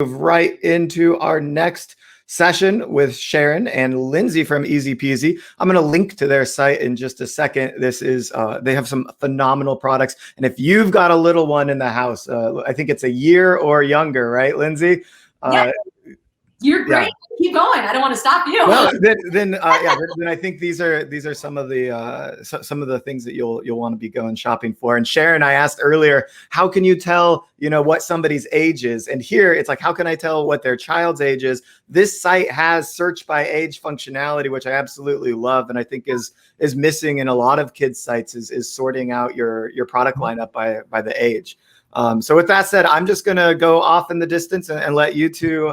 Move right into our next session with Sharon and Lindsay from EZPZ. I'm going to link to their site in just a second. This is they have some phenomenal products, and if you've got a little one in the house, I think it's a year or younger, right, Lindsay? Yeah. You're great. Yeah. Keep going. I don't want to stop you. Well, then I think these are some of the things that you'll want to be going shopping for. And Sharon, I asked earlier, how can you tell what somebody's age is? And here it's like, how can I tell what their child's age is? This site has search by age functionality, which I absolutely love, and I think is missing in a lot of kids' sites is sorting out your product lineup by the age. So with that said, I'm just going to go off in the distance and let you two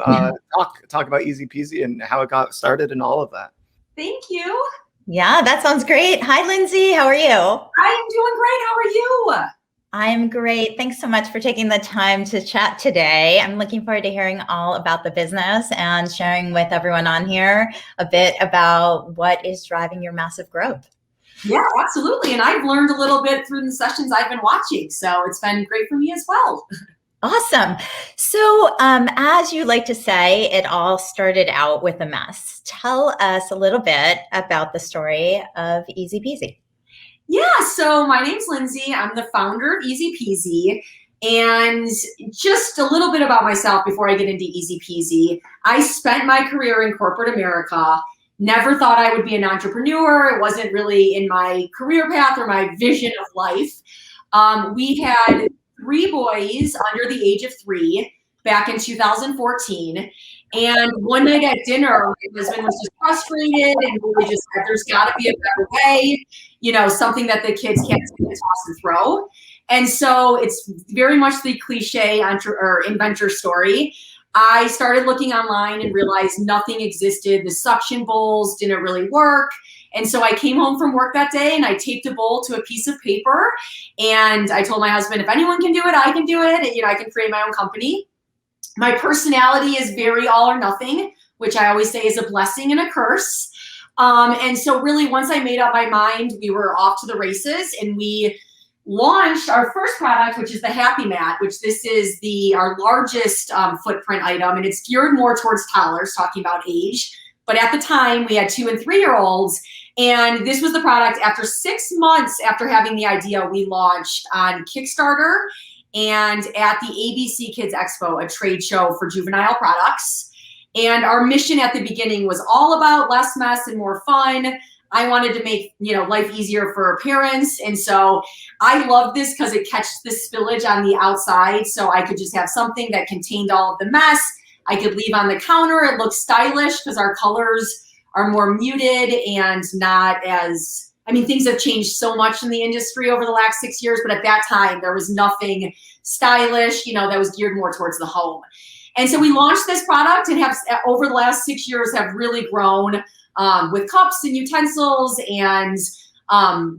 talk about EZPZ and how it got started and all of that. Thank you. Yeah, that sounds great. Hi, Lindsay. How are you? I am doing great. How are you? I'm great. Thanks so much for taking the time to chat today. I'm looking forward to hearing all about the business and sharing with everyone on here a bit about what is driving your massive growth. Yeah, absolutely. And I've learned a little bit through the sessions I've been watching. So it's been great for me as well. Awesome. So as you like to say, it all started out with a mess. Tell us a little bit about the story of EZPZ. Yeah, so my name's Lindsay. I'm the founder of EZPZ. And just a little bit about myself before I get into EZPZ. I spent my career in corporate America. Never thought I would be an entrepreneur. It wasn't really in my career path or my vision of life. We had 3 boys under the age of 3 back in 2014. And one night at dinner, my husband was just frustrated and we just said, there's got to be a better way, something that the kids can't toss and throw. And so it's very much the cliche inventor story. I started looking online and realized nothing existed. The suction bowls didn't really work. And so I came home from work that day and I taped a bowl to a piece of paper. And I told my husband, if anyone can do it, I can do it. And, I can create my own company. My personality is very all or nothing, which I always say is a blessing and a curse. And so really once I made up my mind, we were off to the races and we launched our first product, which is the Happy Mat, which this is our largest footprint item, and it's geared more towards toddlers, talking about age. But at the time, we had 2- and 3-year-olds, and this was the product. After 6 months after having the idea, we launched on Kickstarter and at the ABC Kids Expo, a trade show for juvenile products. And our mission at the beginning was all about less mess and more fun. I wanted to make life easier for parents. And so I love this because it catches the spillage on the outside. So I could just have something that contained all of the mess. I could leave on the counter. It looks stylish because our colors are more muted and not as, things have changed so much in the industry over the last 6 years. But at that time, there was nothing stylish, that was geared more towards the home. And so we launched this product and have over the last 6 years have really grown with cups and utensils and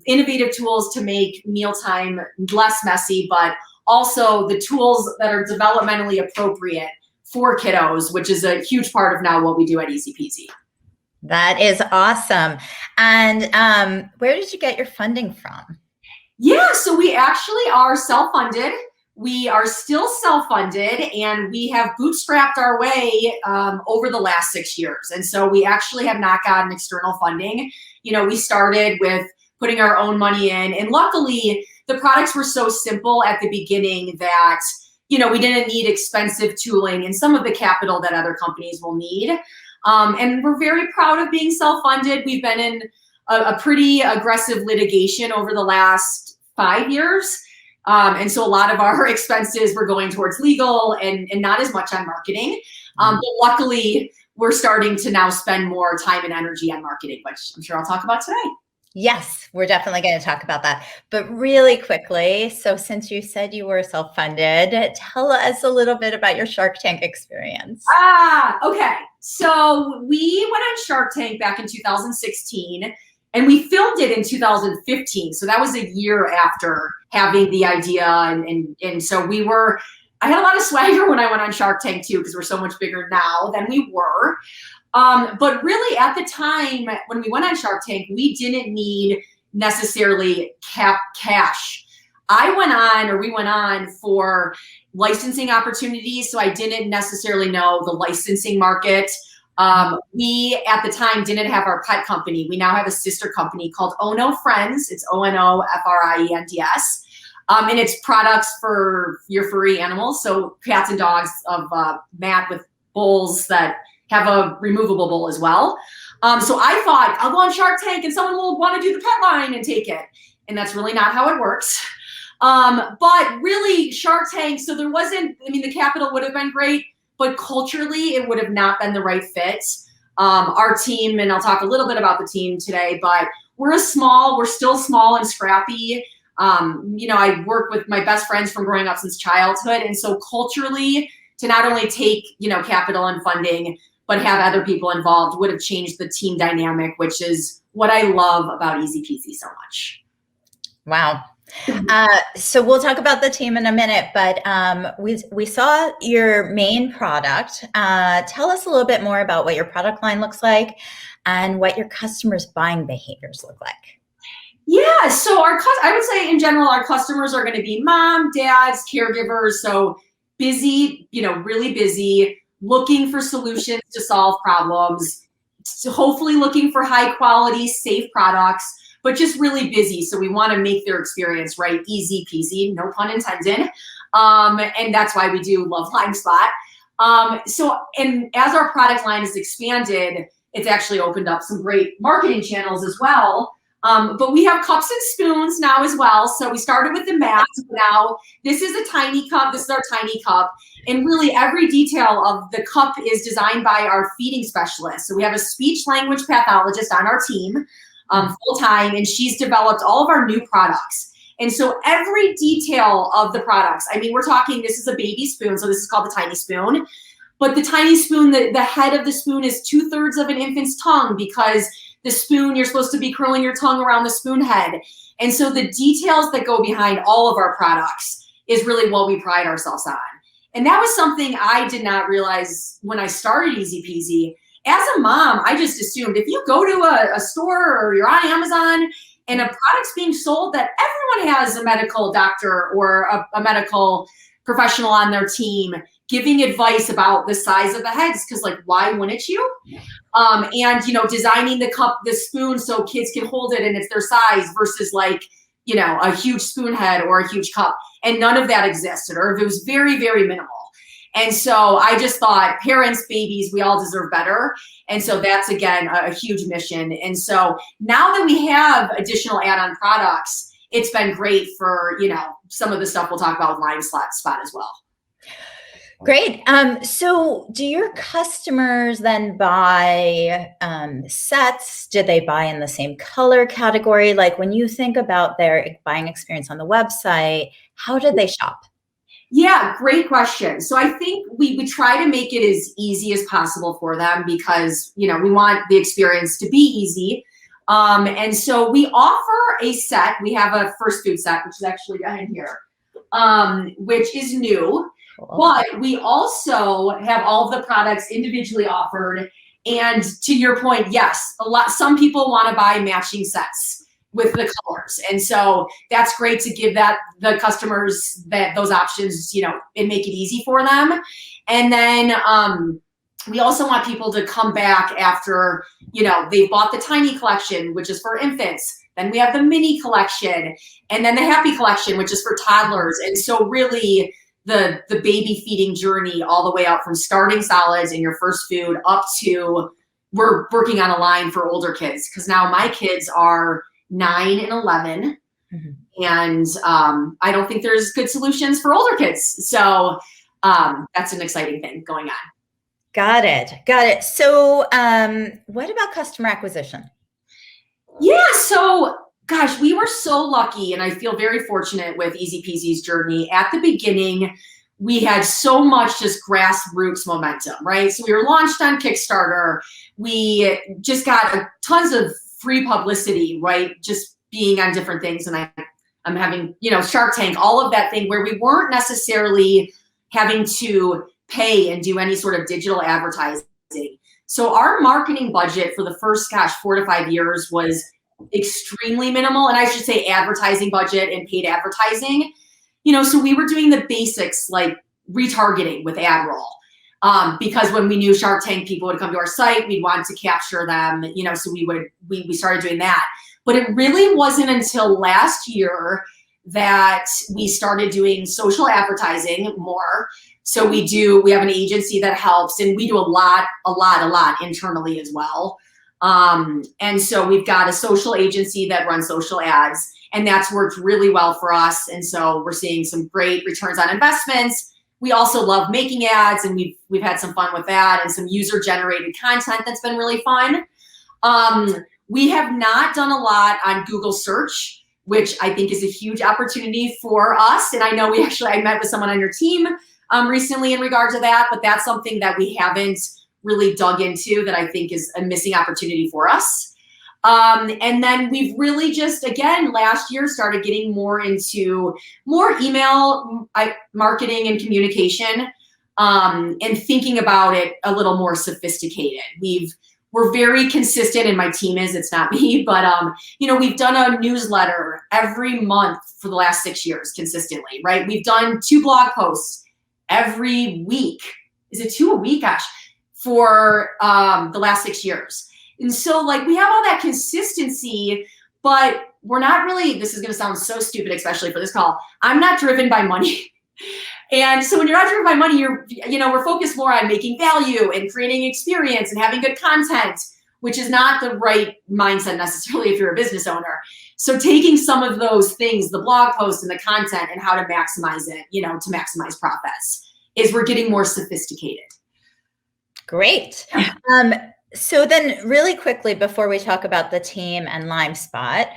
innovative tools to make mealtime less messy, but also the tools that are developmentally appropriate for kiddos, which is a huge part of now what we do at EZPZ. That is awesome. And where did you get your funding from? Yeah, so we actually are self-funded. We are still self-funded and we have bootstrapped our way over the last 6 years. And so we actually have not gotten external funding. We started with putting our own money in, and luckily the products were so simple at the beginning that, we didn't need expensive tooling and some of the capital that other companies will need. And we're very proud of being self-funded. We've been in a pretty aggressive litigation over the last 5 years. And so a lot of our expenses were going towards legal and not as much on marketing. But luckily, we're starting to now spend more time and energy on marketing, which I'm sure I'll talk about today. Yes, we're definitely going to talk about that. But really quickly, so since you said you were self-funded, tell us a little bit about your Shark Tank experience. Okay. So we went on Shark Tank back in 2016. And we filmed it in 2015. So that was a year after having the idea. And so I had a lot of swagger when I went on Shark Tank too, because we're so much bigger now than we were. But really at the time when we went on Shark Tank, we didn't need necessarily cash. We went on for licensing opportunities. So I didn't necessarily know the licensing market. We, at the time, didn't have our pet company. We now have a sister company called Ono Friends. It's ONOFRIENDS. And it's products for your furry animals. So cats and dogs of mat with bowls that have a removable bowl as well. So I thought I'll go on Shark Tank and someone will want to do the pet line and take it. And that's really not how it works. But really Shark Tank, so there wasn't, I mean, the capital would have been great, but culturally it would have not been the right fit. Our team, and I'll talk a little bit about the team today, but we're still small and scrappy. I work with my best friends from growing up since childhood. And so culturally, to not only take, capital and funding, but have other people involved would have changed the team dynamic, which is what I love about EZPZ so much. Wow. So we'll talk about the team in a minute, but we saw your main product. Tell us a little bit more about what your product line looks like and what your customers' buying behaviors look like. Yeah, so I would say in general, our customers are going to be mom, dads, caregivers. So busy, really busy, looking for solutions to solve problems, so hopefully looking for high quality, safe products, but just really busy. So we want to make their experience, right, easy peasy, no pun intended. And that's why we do love LimeSpot. And as our product line has expanded, it's actually opened up some great marketing channels as well. But we have cups and spoons now as well. So we started with the mats. Now this is a tiny cup. This is our tiny cup. And really every detail of the cup is designed by our feeding specialist. So we have a speech language pathologist on our team full time, and she's developed all of our new products. And so every detail of the products, I mean, we're talking, this is a baby spoon. So this is called the tiny spoon. But the tiny spoon, the head of the spoon is 2/3 of an infant's tongue, because the spoon, you're supposed to be curling your tongue around the spoon head. And so the details that go behind all of our products is really what we pride ourselves on. And that was something I did not realize when I started EZPZ. As a mom, I just assumed if you go to a store or you're on Amazon and a product's being sold, that everyone has a medical doctor or a medical professional on their team giving advice about the size of the heads, because why wouldn't you? And designing the cup, the spoon, so kids can hold it and it's their size versus a huge spoon head or a huge cup. And none of that existed, or if it was very, very minimal. And so I just thought, parents, babies, we all deserve better. And so that's, again, a huge mission. And so now that we have additional add-on products, it's been great for, some of the stuff we'll talk about with LimeSpot as well. Great. So do your customers then buy sets? Do they buy in the same color category? Like when you think about their buying experience on the website, how do they shop? Yeah, great question. So I think we try to make it as easy as possible for them, because, we want the experience to be easy. And so we offer a set. We have a first food set, which is actually behind here, which is new. Cool. But we also have all of the products individually offered. And to your point, yes, some people want to buy matching sets with the colors. And so that's great to give the customers those options, and make it easy for them. And then we also want people to come back after, they bought the tiny collection, which is for infants. Then we have the mini collection, and then the happy collection, which is for toddlers. And so really the baby feeding journey, all the way out from starting solids in your first food up to we're working on a line for older kids, because now my kids are 9 and 11. Mm-hmm. And I don't think there's good solutions for older kids. So that's an exciting thing going on. Got it. So what about customer acquisition? Yeah, so gosh, we were so lucky, and I feel very fortunate with EZPZ's journey. At the beginning, we had so much just grassroots momentum, right? So we were launched on Kickstarter. We just got tons of free publicity, right? Just being on different things. And I'm having, Shark Tank, all of that thing, where we weren't necessarily having to pay and do any sort of digital advertising. So our marketing budget for the first, 4 to 5 years was extremely minimal. And I should say advertising budget and paid advertising. So we were doing the basics like retargeting with ad roll. Because when we knew Shark Tank people would come to our site, we'd want to capture them, you know, so we started doing that. But it really wasn't until last year that we started doing social advertising more. So we have an agency that helps, and we do a lot internally as well. And so we've got a social agency that runs social ads, and that's worked really well for us. And so we're seeing some great returns on investments. We also love making ads, and we've had some fun with that, and some user generated content that's been really fun. We have not done a lot on Google search, which I think is a huge opportunity for us. And I know I met with someone on your team recently in regard to that, but that's something that we haven't really dug into that I think is a missing opportunity for us. And then we've really just, again, last year started getting more into more email marketing and communication, and thinking about it a little more sophisticated. We're very consistent, and my team is, it's not me, but you know, we've done a newsletter every month for the last 6 years consistently, right? We've done 2 blog posts every week. Is it 2 a week? Gosh, for the last 6 years. And so like we have all that consistency, but we're not really, this is going to sound so stupid, especially for this call, I'm not driven by money. And so when you're not driven by money, we're focused more on making value and creating experience and having good content, which is not the right mindset necessarily if you're a business owner. So taking some of those things, the blog posts and the content, and how to maximize it, you know, to maximize profits, is we're getting more sophisticated. Great. So then really quickly, before we talk about the team and LimeSpot,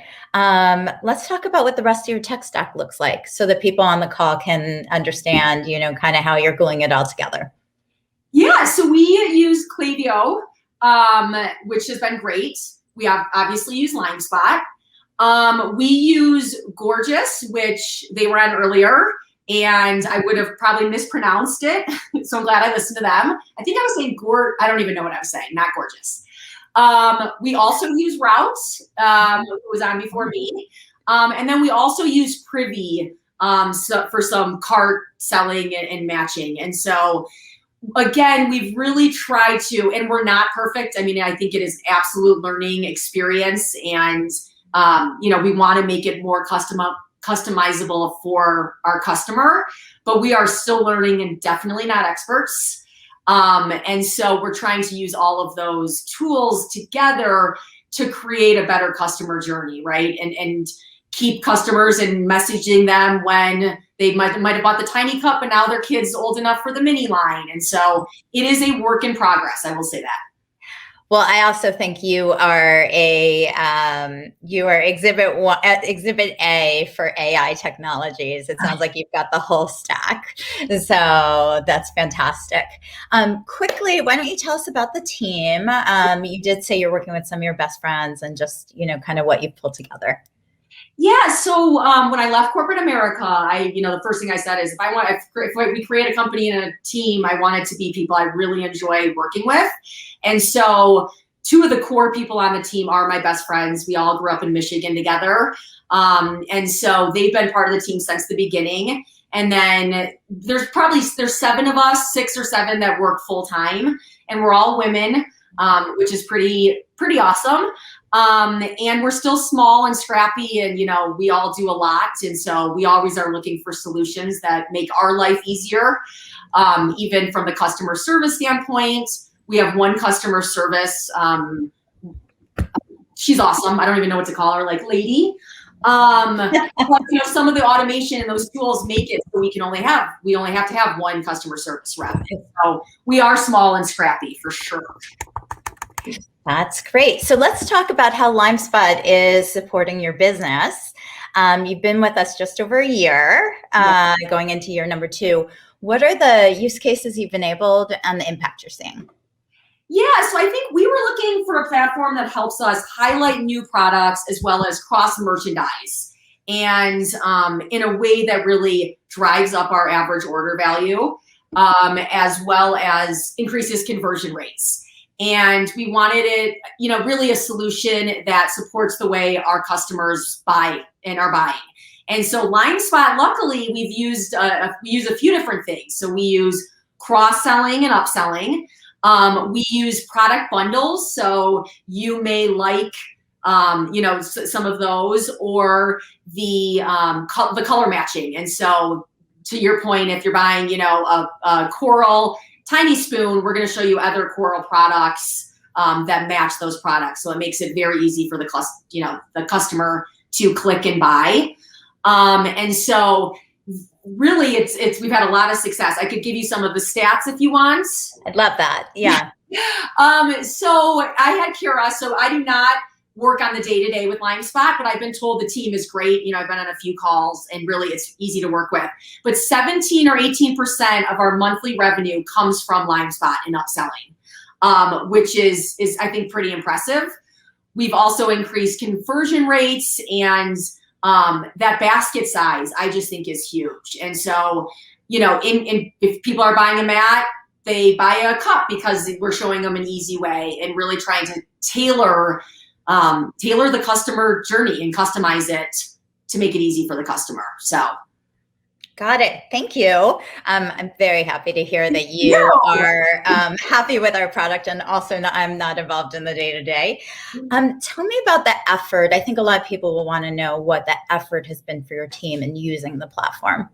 let's talk about what the rest of your tech stack looks like so that people on the call can understand, you know, kind of how you're gluing it all together. Yeah, so we use Klaviyo, which has been great. We have obviously use LimeSpot. We use Gorgeous, which they were on earlier, and I would have probably mispronounced it. So I'm glad I listened to them. I think I was saying I don't even know what I was saying, not Gorgeous. We also use Routes, who was on before me. And then we also use Privy for some cart selling and matching. And so again, we've really tried to, and we're not perfect. I mean, I think it is absolute learning experience, and we want to make it more customizable for our customer, but we are still learning and definitely not experts. And so we're trying to use all of those tools together to create a better customer journey, right? And keep customers and messaging them when they might have bought the tiny cup and now their kid's old enough for the mini line. And so it is a work in progress, I will say that. Well, I also think you are exhibit A for AI technologies. It sounds like you've got the whole stack. So that's fantastic. Quickly, why don't you tell us about the team? You did say you're working with some of your best friends, and just, kind of what you've pulled together. Yeah, so when I left corporate America, the first thing I said is if we create a company and a team, I want it to be people I really enjoy working with. And so 2 of the core people on the team are my best friends. We all grew up in Michigan together. And so they've been part of the team since the beginning. And then there's 7 of us, 6 or 7 that work full time, and we're all women, which is pretty awesome. And we're still small and scrappy, and we all do a lot, and so we always are looking for solutions that make our life easier. Even from the customer service standpoint, we have one customer service. She's awesome. I don't even know what to call her, like lady. But some of the automation and those tools make it so we only have to have one customer service rep. And so we are small and scrappy for sure. That's great. So let's talk about how LimeSpot is supporting your business. You've been with us just over a year, going into year number 2. What are the use cases you've enabled and the impact you're seeing? Yeah, so I think we were looking for a platform that helps us highlight new products as well as cross-merchandise, and in a way that really drives up our average order value, as well as increases conversion rates. And we wanted it, really a solution that supports the way our customers buy and are buying. And so LimeSpot, luckily, we use a few different things. So we use cross-selling and upselling. We use product bundles. So you may like, some of those, or the color matching. And so to your point, if you're buying, a coral tiny spoon, we're going to show you other coral products that match those products. So it makes it very easy for the customer to click and buy. And so really we've had a lot of success. I could give you some of the stats if you want. I'd love that. Yeah. So I had Kira, so I do not work on the day-to-day with LimeSpot, but I've been told the team is great. I've been on a few calls and really it's easy to work with. But 17 or 18% of our monthly revenue comes from LimeSpot and upselling, which is I think pretty impressive. We've also increased conversion rates, and that basket size I just think is huge. And so, if people are buying a mat, they buy a cup because we're showing them an easy way and really trying to tailor the customer journey and customize it to make it easy for the customer. So. Got it. Thank you. I'm very happy to hear that you are happy with our product, and also I'm not involved in the day-to-day. Tell me about the effort. I think a lot of people will want to know what the effort has been for your team in using the platform.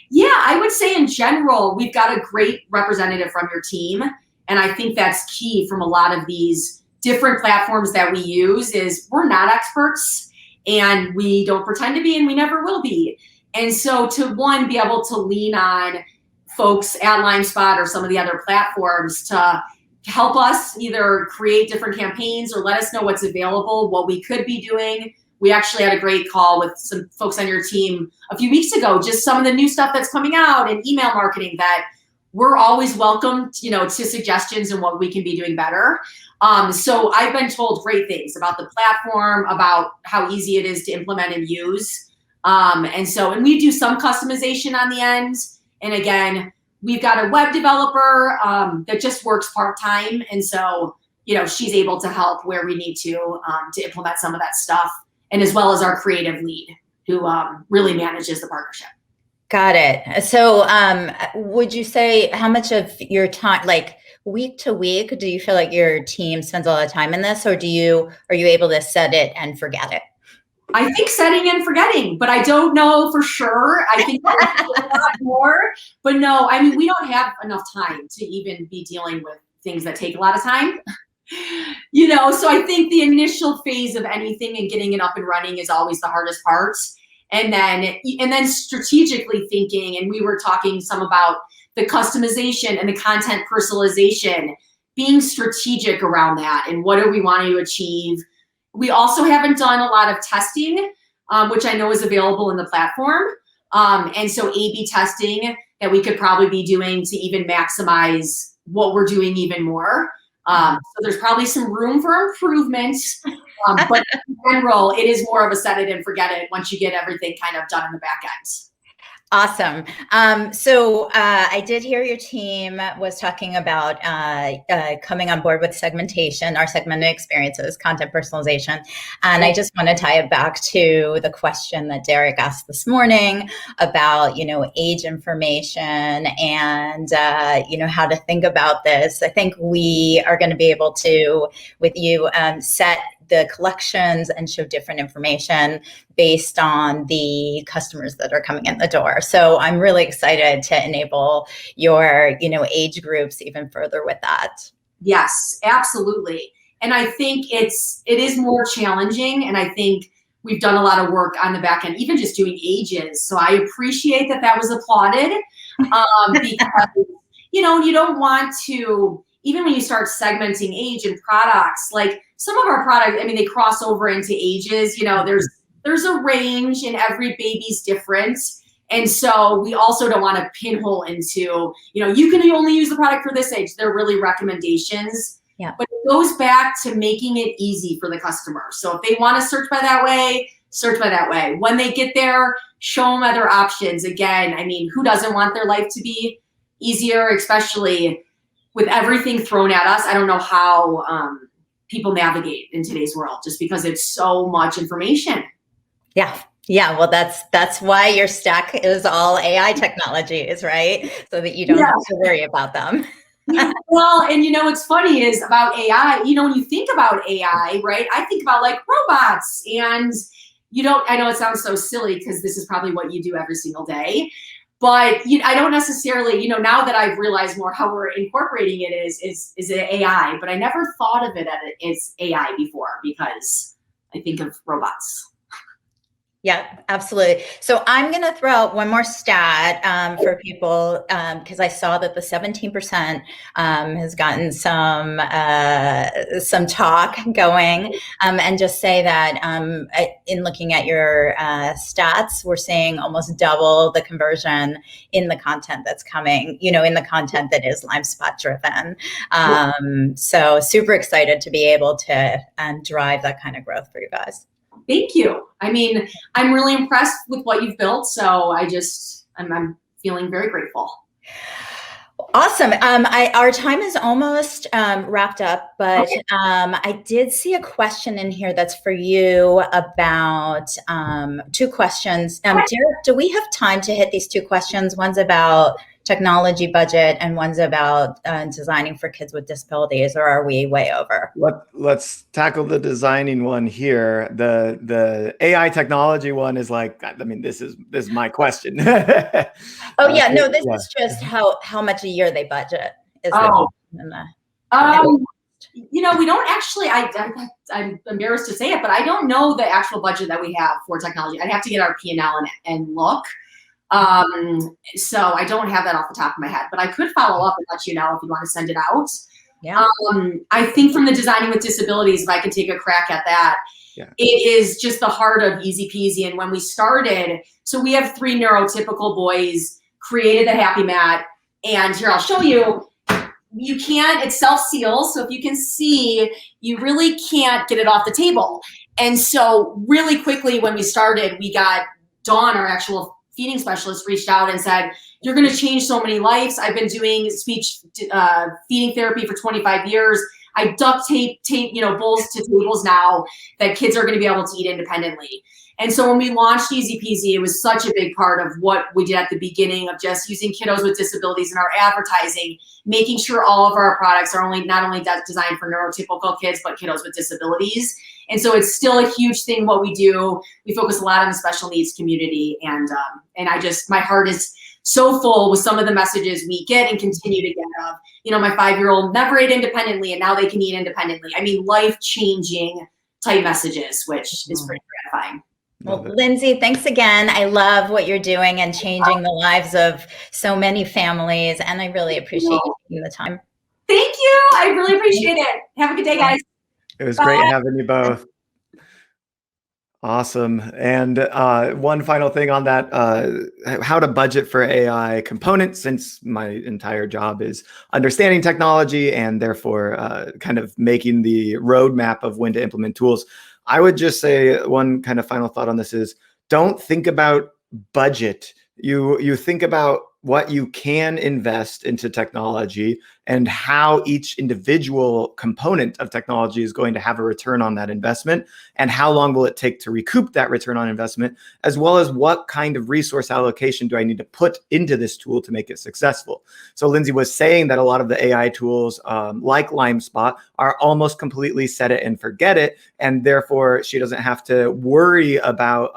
Yeah, I would say in general, we've got a great representative from your team. And I think that's key from a lot of these different platforms that we use is we're not experts, and we don't pretend to be, and we never will be. And so to be able to lean on folks at LimeSpot or some of the other platforms to help us either create different campaigns or let us know what's available, what we could be doing. We actually had a great call with some folks on your team a few weeks ago, just some of the new stuff that's coming out in email marketing that we're always welcome, to suggestions and what we can be doing better. So I've been told great things about the platform, about how easy it is to implement and use. And we do some customization on the end. And again, we've got a web developer that just works part-time. And so, she's able to help where we need to implement some of that stuff. And as well as our creative lead who really manages the partnership. Got it. So would you say how much of your time, like week to week, do you feel like your team spends a lot of time in this, or are you able to set it and forget it? I think setting and forgetting, but I don't know for sure. I think a lot more, but no, we don't have enough time to even be dealing with things that take a lot of time. So I think the initial phase of anything and getting it up and running is always the hardest part. And then strategically thinking, and we were talking some about the customization and the content personalization, being strategic around that and what do we want to achieve. We also haven't done a lot of testing, which I know is available in the platform. And so A/B testing that we could probably be doing to even maximize what we're doing even more. So there's probably some room for improvement, but in general, it is more of a set it and forget it once you get everything kind of done in the back end. Awesome. So I did hear your team was talking about coming on board with segmentation, our segmented experiences, content personalization. And I just want to tie it back to the question that Derek asked this morning about, age information and, how to think about this. I think we are going to be able to, with you, set the collections and show different information based on the customers that are coming in the door. So I'm really excited to enable your, age groups even further with that. Yes, absolutely. And I think it is more challenging. And I think we've done a lot of work on the back end, even just doing ages. So I appreciate that was applauded because, you don't want to, even when you start segmenting age and products, like some of our products, they cross over into ages, there's a range and every baby's different. And so we also don't want to pinhole into, you can only use the product for this age. They're really recommendations. Yeah. But it goes back to making it easy for the customer. So if they want to search by that way, search by that way. When they get there, show them other options. Again, who doesn't want their life to be easier, especially with everything thrown at us? I don't know how people navigate in today's world just because it's so much information. Yeah, Yeah, well, that's why your stack is all AI technologies, right? So that you don't Yeah. have to worry about them. Well, and what's funny is about AI, when you think about AI, right? I think about like robots, and I know it sounds so silly because this is probably what you do every single day, but I don't necessarily, now that I've realized more how we're incorporating it is it AI, but I never thought of it as AI before because I think of robots. Yeah, absolutely. So I'm going to throw out one more stat for people because I saw that the 17% has gotten some talk going, and just say that in looking at your stats, we're seeing almost double the conversion in the content that's coming, in the content that is LimeSpot driven. So super excited to be able to drive that kind of growth for you guys. Thank you. I mean, I'm really impressed with what you've built. So I'm feeling very grateful. Awesome. Our time is almost wrapped up, but okay. I did see a question in here that's for you about 2 questions. Derek, do we have time to hit these 2 questions? One's about technology budget and one's about designing for kids with disabilities, or are we way over? Let's tackle the designing one here. The AI technology one is like, I mean, this is my question. Oh yeah, no, this is just how much a year they budget. Is we don't actually, I'm embarrassed to say it, but I don't know the actual budget that we have for technology. I'd have to get our P&L and look. So I don't have that off the top of my head, but I could follow up and let you know if you want to send it out. Yeah. I think from the designing with disabilities, if I can take a crack at that, it is just the heart of EZPZ. And when we started, so we have 3 neurotypical boys, created the Happy Mat, and here I'll show you. You can't, it self-seals, so if you can see, you really can't get it off the table. And so really quickly when we started, we got Dawn, our actual feeding specialist, reached out and said, you're going to change so many lives. I've been doing speech feeding therapy for 25 years. I duct tape bowls to tables now that kids are going to be able to eat independently. And so when we launched EZPZ, it was such a big part of what we did at the beginning of just using kiddos with disabilities in our advertising, making sure all of our products are not only designed for neurotypical kids, but kiddos with disabilities. And so it's still a huge thing what we do. We focus a lot on the special needs community. And my heart is so full with some of the messages we get and continue to get of, my 5-year-old never ate independently and now they can eat independently. I mean, life-changing type messages, which is pretty gratifying. Well, Lindsay, thanks again. I love what you're doing and changing the lives of so many families. And I really appreciate you taking the time. Thank you. I really appreciate it. Have a good day, guys. It was great having you both. Awesome. And one final thing on that, how to budget for AI components, since my entire job is understanding technology and therefore kind of making the roadmap of when to implement tools. I would just say one kind of final thought on this is don't think about budget. You think about what you can invest into technology and how each individual component of technology is going to have a return on that investment, and how long will it take to recoup that return on investment, as well as what kind of resource allocation do I need to put into this tool to make it successful. So Lindsay was saying that a lot of the AI tools like LimeSpot are almost completely set it and forget it, and therefore she doesn't have to worry about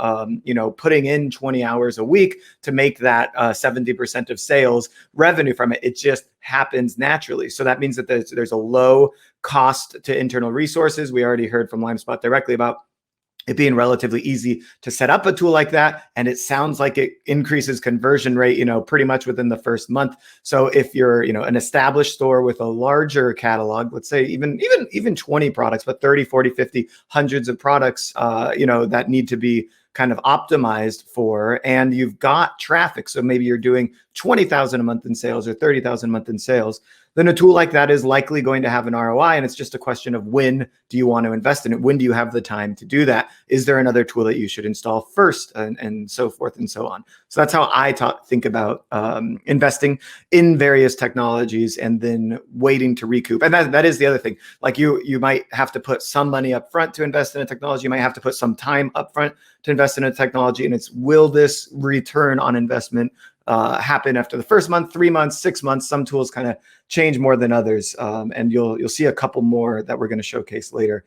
putting in 20 hours a week to make that 70% of sales revenue from it. It just happens naturally. So that means that there's a low cost to internal resources. We already heard from LimeSpot directly about it being relatively easy to set up a tool like that. And it sounds like it increases conversion rate, pretty much within the first month. So if you're, an established store with a larger catalog, let's say even 20 products, but 30, 40, 50, hundreds of products, that need to be kind of optimized for, and you've got traffic. So maybe you're doing 20,000 a month in sales or 30,000 a month in sales. then a tool like that is likely going to have an ROI. And it's just a question of when do you want to invest in it? When do you have the time to do that? Is there another tool that you should install first, and so forth and so on? So that's how I think about investing in various technologies and then waiting to recoup. And that is the other thing. Like you might have to put some money up front to invest in a technology. You might have to put some time up front to invest in a technology. And it's, will this return on investment happen after the first month, 3 months, 6 months? Some tools kind of change more than others. And you'll see a couple more that we're going to showcase later